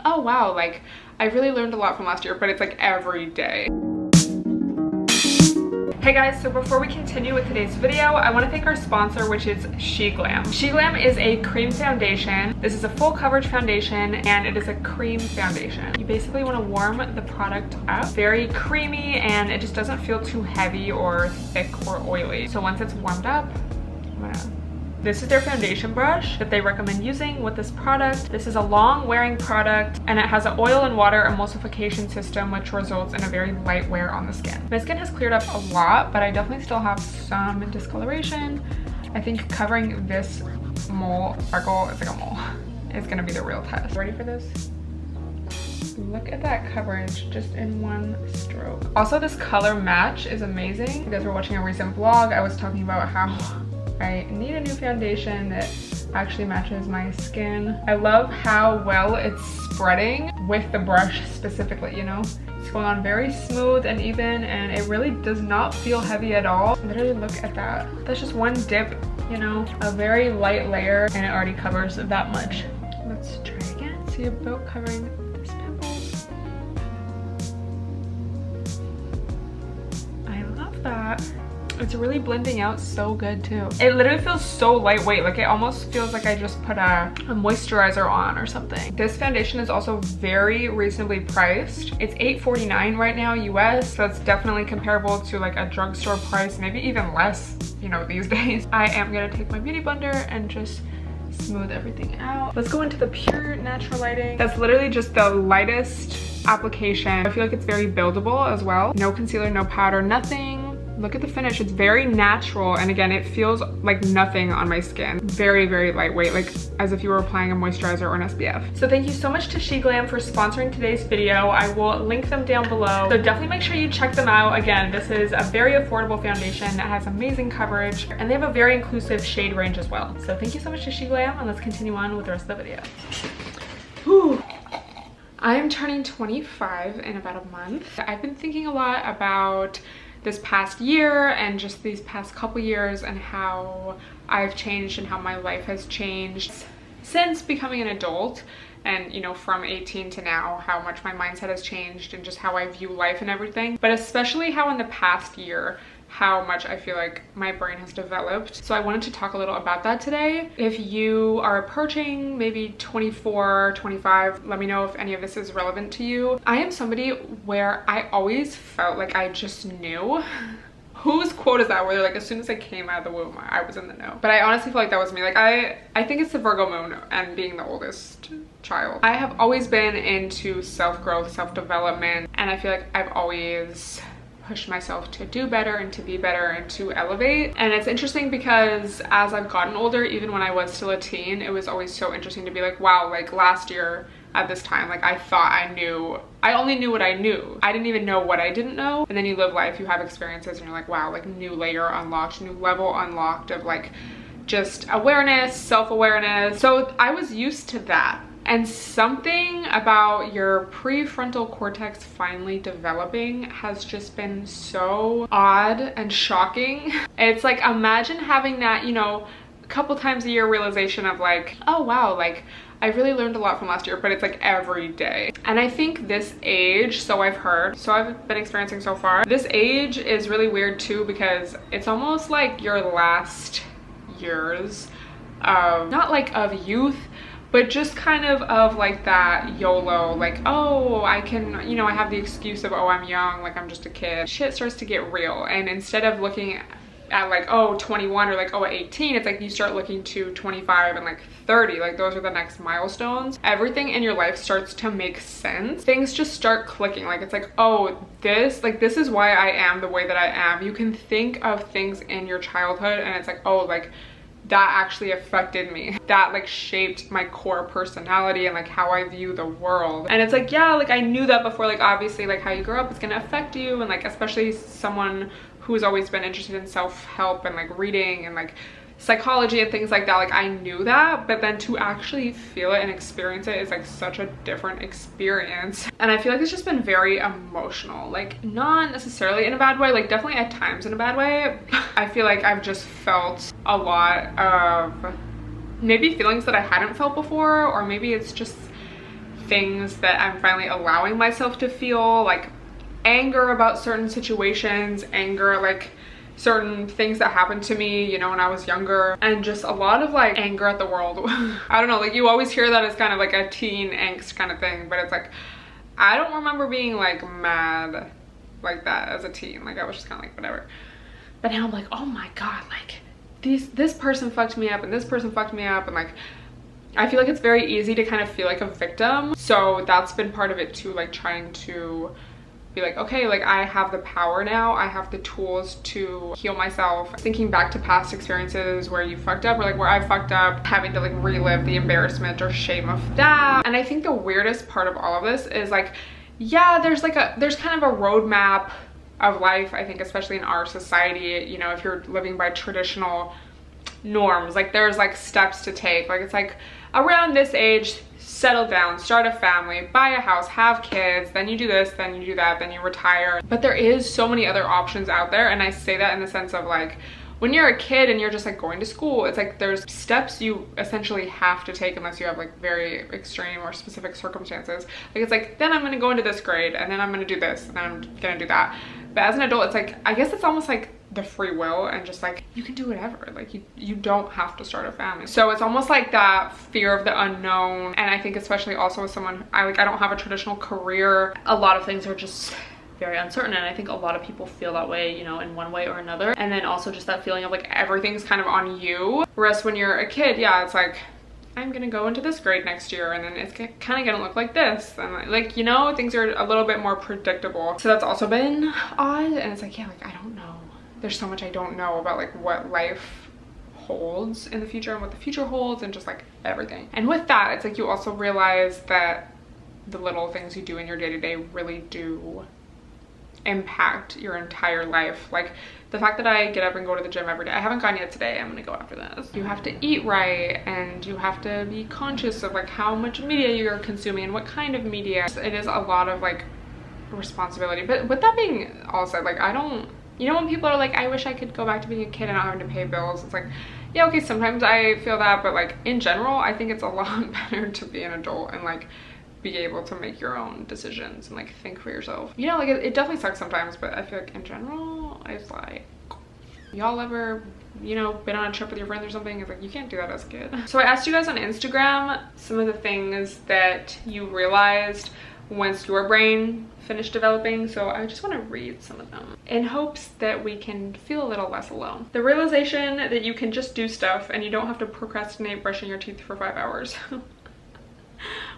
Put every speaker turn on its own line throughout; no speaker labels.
oh wow, like I really learned a lot from last year, but it's like every day. Hey guys, so before we continue with today's video, I want to thank our sponsor, which is SHEGLAM. SHEGLAM is a cream foundation. This is a full coverage foundation and it is a cream foundation. You basically want to warm the product up. Very creamy and it just doesn't feel too heavy or thick or oily. So once it's warmed up, this is their foundation brush that they recommend using with this product. This is a long wearing product and it has an oil and water emulsification system which results in a very light wear on the skin. My skin has cleared up a lot, but I definitely still have some discoloration. I think covering this mole freckle, it's like a mole, is gonna be the real test. Ready for this? Look at that coverage just in one stroke. Also, this color match is amazing. If you guys were watching a recent vlog, I was talking about how I need a new foundation that actually matches my skin. I love how well it's spreading with the brush specifically, you know? It's going on very smooth and even, and it really does not feel heavy at all. Literally look at that. That's just one dip, you know? A very light layer and it already covers that much. Let's try again. See about covering this pimple. I love that. It's really blending out so good too. It literally feels so lightweight, like it almost feels like I just put a moisturizer on or something. This foundation is also very reasonably priced. It's $8.49 right now US, so it's definitely comparable to like a drugstore price, maybe even less, you know, these days. I am gonna take my beauty blender and just smooth everything out. Let's go into the pure natural lighting. That's literally just the lightest application. I feel like it's very buildable as well. No concealer, no powder, nothing. Look at the finish, it's very natural, and again, it feels like nothing on my skin. Very, very lightweight, like as if you were applying a moisturizer or an SPF. So thank you so much to SHEGLAM for sponsoring today's video. I will link them down below, so definitely make sure you check them out. Again, this is a very affordable foundation that has amazing coverage, and they have a very inclusive shade range as well. So thank you so much to SHEGLAM, and let's continue on with the rest of the video. Whew. I am turning 25 in about a month. I've been thinking a lot about this past year and just these past couple years and how I've changed and how my life has changed since becoming an adult, and you know, from 18 to now, how much my mindset has changed and just how I view life and everything, but especially how in the past year how much I feel like my brain has developed. So I wanted to talk a little about that today. If you are approaching maybe 24, 25, let me know if any of this is relevant to you. I am somebody where I always felt like I just knew. Whose quote is that where they're like, as soon as I came out of the womb, I was in the know? But I honestly feel like that was me. Like I think it's the Virgo moon and being the oldest child. I have always been into self-growth, self-development, and I feel like I've always pushed myself to do better and to be better and to elevate. And it's interesting because as I've gotten older, even when I was still a teen, it was always so interesting to be like, wow, like last year at this time, like I thought I only knew what I knew. I didn't even know what I didn't know. And then you live life, you have experiences, and you're like, wow, like new layer unlocked, new level unlocked of like just awareness, self-awareness. So I was used to that. And something about your prefrontal cortex finally developing has just been so odd and shocking. It's like, imagine having that, you know, a couple times a year realization of like, oh wow, like I really learned a lot from last year, but it's like every day. And I think this age, so I've heard, so I've been experiencing so far, this age is really weird too, because it's almost like your last years of, not like of youth, but just kind of like that YOLO, like, oh, I can, you know, I have the excuse of, oh, I'm young, like I'm just a kid. Shit starts to get real. And instead of looking at like, oh, 21 or like, oh, 18, it's like you start looking to 25 and like 30, like those are the next milestones. Everything in your life starts to make sense. Things just start clicking. Like it's like, oh, this is why I am the way that I am. You can think of things in your childhood and it's like, oh, like that actually affected me. That like shaped my core personality and like how I view the world. And it's like, yeah, like I knew that before. Like obviously like how you grow up is gonna affect you, and like especially someone who's always been interested in self-help and like reading and like psychology and things like that, like I knew that, but then to actually feel it and experience it is like such a different experience. And I feel like it's just been very emotional, like not necessarily in a bad way, like definitely at times in a bad way. I feel like I've just felt a lot of maybe feelings that I hadn't felt before, or maybe it's just things that I'm finally allowing myself to feel, like anger about certain situations, anger like certain things that happened to me, you know, when I was younger, and just a lot of like anger at the world. I don't know, like you always hear that as kind of like a teen angst kind of thing, but it's like, I don't remember being like mad like that as a teen. Like I was just kind of like whatever. But now I'm like, oh my God, like this person fucked me up and this person fucked me up, and like I feel like it's very easy to kind of feel like a victim. So that's been part of it too, like trying to be like, okay, like I have the power now, I have the tools to heal myself. Thinking back to past experiences where you fucked up, or like where I fucked up, having to like relive the embarrassment or shame of that. And I think the weirdest part of all of this is like, yeah, there's kind of a roadmap of life, I think, especially in our society, you know, if you're living by traditional norms, like there's like steps to take. Like it's like around this age, settle down, start a family, buy a house, have kids, then you do this, then you do that, then you retire. But there is so many other options out there, and I say that in the sense of like, when you're a kid and you're just like going to school, it's like there's steps you essentially have to take unless you have like very extreme or specific circumstances. Like it's like, then I'm gonna go into this grade, and then I'm gonna do this, and then I'm gonna do that. But as an adult, it's like, I guess it's almost like the free will, and just like you can do whatever. Like you don't have to start a family. So it's almost like that fear of the unknown. And I think especially also with someone, I don't have a traditional career, a lot of things are just very uncertain, and I think a lot of people feel that way, you know, in one way or another. And then also just that feeling of like everything's kind of on you, whereas when you're a kid, yeah, it's like, I'm gonna go into this grade next year, and then it's kind of gonna look like this, and like, you know, things are a little bit more predictable. So that's also been odd. And it's like, yeah, like I don't know, there's so much I don't know about like what life holds in the future and what the future holds, and just like everything. And with that, it's like you also realize that the little things you do in your day-to-day really do impact your entire life. Like the fact that I get up and go to the gym every day. I haven't gone yet today, I'm gonna go after this. You have to eat right, and you have to be conscious of like how much media you're consuming and what kind of media. It is a lot of like responsibility. But with that being all said, like I don't, you know, when people are like, I wish I could go back to being a kid and not having to pay bills, it's like, yeah, okay, sometimes I feel that, but like in general, I think it's a lot better to be an adult and like be able to make your own decisions and like think for yourself. You know, like it definitely sucks sometimes, but I feel like in general, it's like, y'all ever, you know, been on a trip with your friends or something? It's like, you can't do that as a kid. So I asked you guys on Instagram some of the things that you realized once your brain finished developing, so I just want to read some of them in hopes that we can feel a little less alone. The realization that you can just do stuff and you don't have to procrastinate brushing your teeth for 5 hours.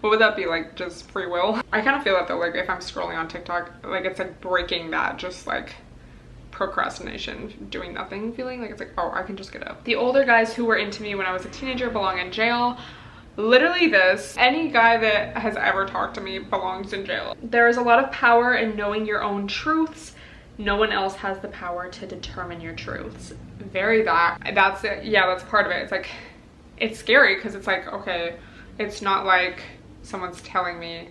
What would that be, like just free will? I kind of feel that though, like if I'm scrolling on TikTok, like it's like breaking that just like procrastination, doing nothing feeling. Like it's like, oh, I can just get up. The older guys who were into me when I was a teenager belong in jail. Literally this, any guy that has ever talked to me belongs in jail. There is a lot of power in knowing your own truths. No one else has the power to determine your truths. That's it. Yeah, that's part of it. It's like, it's scary because it's like, okay, it's not like someone's telling me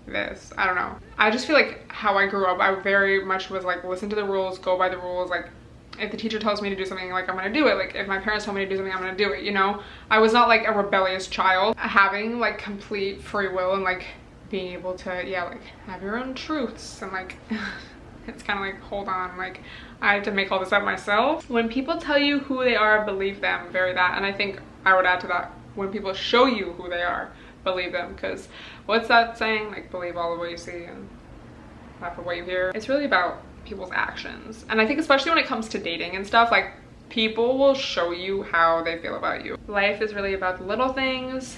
this. I don't know. I just feel like how I grew up, I very much was like, listen to the rules, go by the rules. Like if the teacher tells me to do something, like I'm gonna do it. Like if my parents tell me to do something, I'm gonna do it, you know? I was not like a rebellious child. Having like complete free will and like being able to, yeah, like have your own truths and like it's kind of like, hold on, like I had to make all this up myself. When people tell you who they are, believe them. Very that. And I think I would add to that, when people show you who they are, believe them. Because what's that saying? Like, believe all of what you see and half of what you hear. It's really about people's actions. And I think especially when it comes to dating and stuff, like people will show you how they feel about you. Life is really about the little things.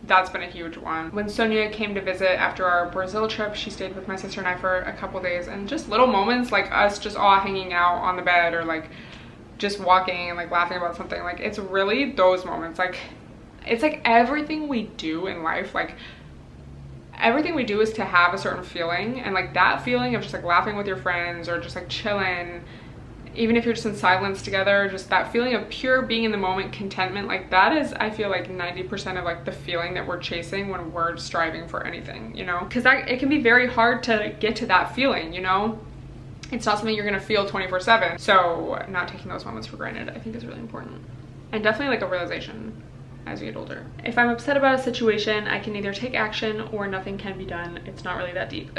That's been a huge one. When Sonia came to visit after our Brazil trip, she stayed with my sister and I for a couple days, and just little moments like us just all hanging out on the bed or like just walking and like laughing about something. Like it's really those moments. Like it's like everything we do in life, like everything we do is to have a certain feeling, and like that feeling of just like laughing with your friends or just like chilling, even if you're just in silence together, just that feeling of pure being in the moment, contentment, like that is, I feel like 90% of like the feeling that we're chasing when we're striving for anything, you know? Because that it can be very hard to get to that feeling, you know? It's not something you're gonna feel 24/7. So not taking those moments for granted, I think is really important. And definitely like a realization as you get older. If I'm upset about a situation, I can either take action or nothing can be done. It's not really that deep.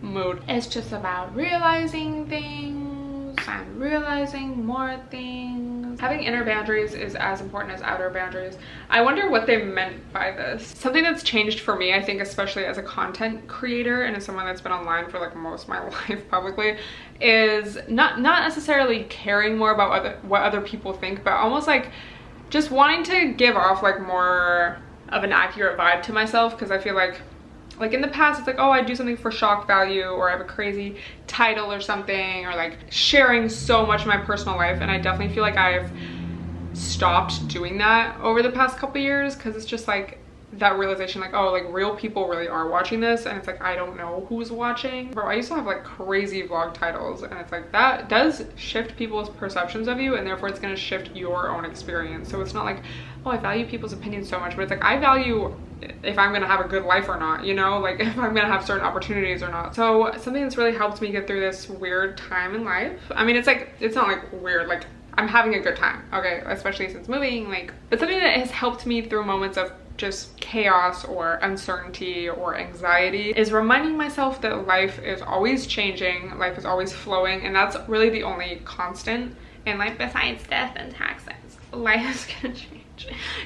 Mood. It's just about realizing things and realizing more things. Having inner boundaries is as important as outer boundaries. I wonder what they meant by this. Something that's changed for me, I think, especially as a content creator and as someone that's been online for like most of my life publicly, is not necessarily caring more about what other people think, but almost like just wanting to give off like more of an accurate vibe to myself, because I feel like in the past it's like, oh, I do something for shock value, or I have a crazy title or something, or like sharing so much of my personal life, and I definitely feel like I've stopped doing that over the past couple years, because it's just like that realization, like, oh, like real people really are watching this, and it's like, I don't know who's watching. Bro, I used to have like crazy vlog titles, and it's like that does shift people's perceptions of you, and therefore it's going to shift your own experience. So it's not like, oh, I value people's opinions so much, but it's like, I value if I'm gonna have a good life or not, you know, like if I'm gonna have certain opportunities or not. So something that's really helped me get through this weird time in life, I mean, it's like, it's not like weird, like I'm having a good time, okay, especially since moving, like, but something that has helped me through moments of just chaos or uncertainty or anxiety is reminding myself that life is always changing, life is always flowing, and that's really the only constant in life besides death and taxes. Life is gonna change.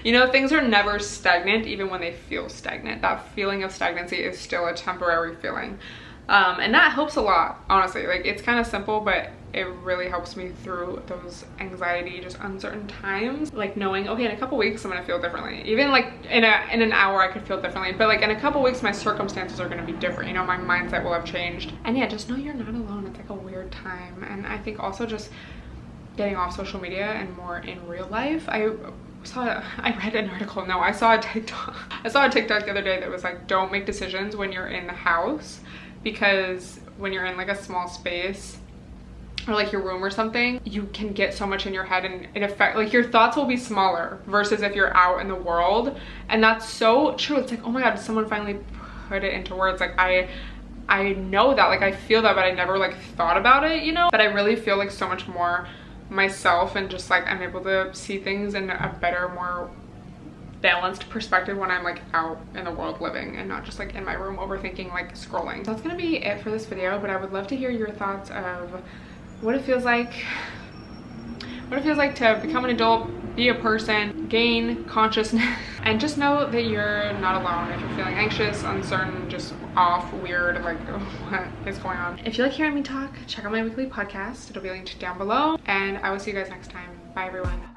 You know, things are never stagnant, even when they feel stagnant. That feeling of stagnancy is still a temporary feeling. And that helps a lot, honestly. Like, it's kind of simple, but it really helps me through those anxiety, just uncertain times. Like knowing, okay, in a couple weeks I'm gonna feel differently. Even like in an hour I could feel differently, but like in a couple weeks my circumstances are gonna be different. You know, my mindset will have changed. And yeah, just know you're not alone. It's like a weird time. And I think also just getting off social media and more in real life. I read an article, no, I saw a TikTok. I saw a TikTok the other day that was like, don't make decisions when you're in the house, because when you're in like a small space or like your room or something, you can get so much in your head, and it affects, like, your thoughts will be smaller versus if you're out in the world. And that's so true. It's like, oh my god, someone finally put it into words. Like I know that, like I feel that, but I never like thought about it, you know. But I really feel like so much more myself, and just like I'm able to see things in a better, more balanced perspective when I'm like out in the world living, and not just like in my room overthinking, like scrolling. So that's gonna be it for this video, but I would love to hear your thoughts of what it feels like to become an adult, be a person, gain consciousness, and just know that you're not alone if you're feeling anxious, uncertain, just off, weird, like what is going on. If you like hearing me talk, check out my weekly podcast. It'll be linked down below, and I will see you guys next time. Bye everyone.